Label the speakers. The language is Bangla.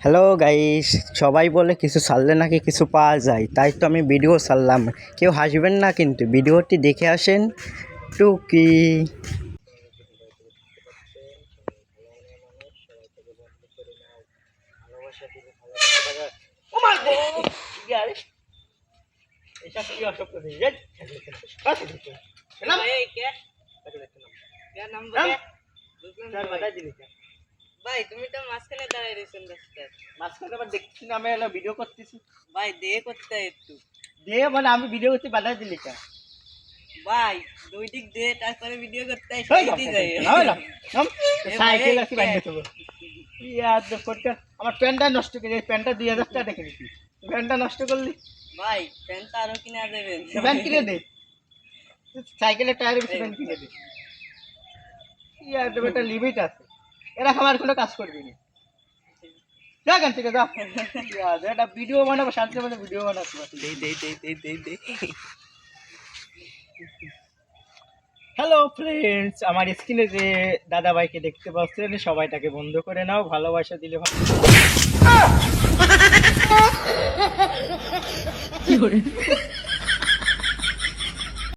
Speaker 1: হ্যালো গাইস, সবাই বলে কিছু ছাড়লে নাকি কিছু পাওয়া যায়, তাই তো আমি ভিডিও ছাড়লাম। কেউ হাসবেন না কিন্তু, ভিডিওটি দেখে আসেন। টুকি
Speaker 2: ভাই তুমি তো মাঝখানে দাঁড়ায় রয়েছেন রাস্তায়।
Speaker 1: মাঝখানে আবার দেখছি না, আমি এলো ভিডিও করতেছি।
Speaker 2: ভাই দে করতে হয় একটু।
Speaker 1: দে মানে আমি ভিডিও করতে বাধা দিলি কেন?
Speaker 2: ভাই দুই দিক দে, তারপরে ভিডিও করতে হয়, সাইডে যাই।
Speaker 1: সাইকেল আছে বাইরে দেবো। ইয়ার ফোনটা আমার প্যান্টটা নষ্ট করে, প্যান্টটা 2000 টাকা দেখে নিচ্ছি, প্যান্টটা নষ্ট করলি।
Speaker 2: ভাই প্যান্টটা আরো কিনা দেবেন।
Speaker 1: প্যান্ট কিনে দে, সাইকেলের টায়ারের পিছনে প্যান্ট কিনে দে। ইয়ার একটা লিমিট আছে, এরা আমার কোনো কাজ করবি না। যা গান থেকে যা, একটা ভিডিও বানাবো, শান্তি মানে ভিডিও বানাতে পারছি। হ্যালো ফ্রেন্ডস, আমার স্ক্রিনে যে দাদা ভাইকে দেখতে পাচ্ছেন, সবাই তাকে বন্ধ করে নাও, ভালোবাসা দিলে ভালো।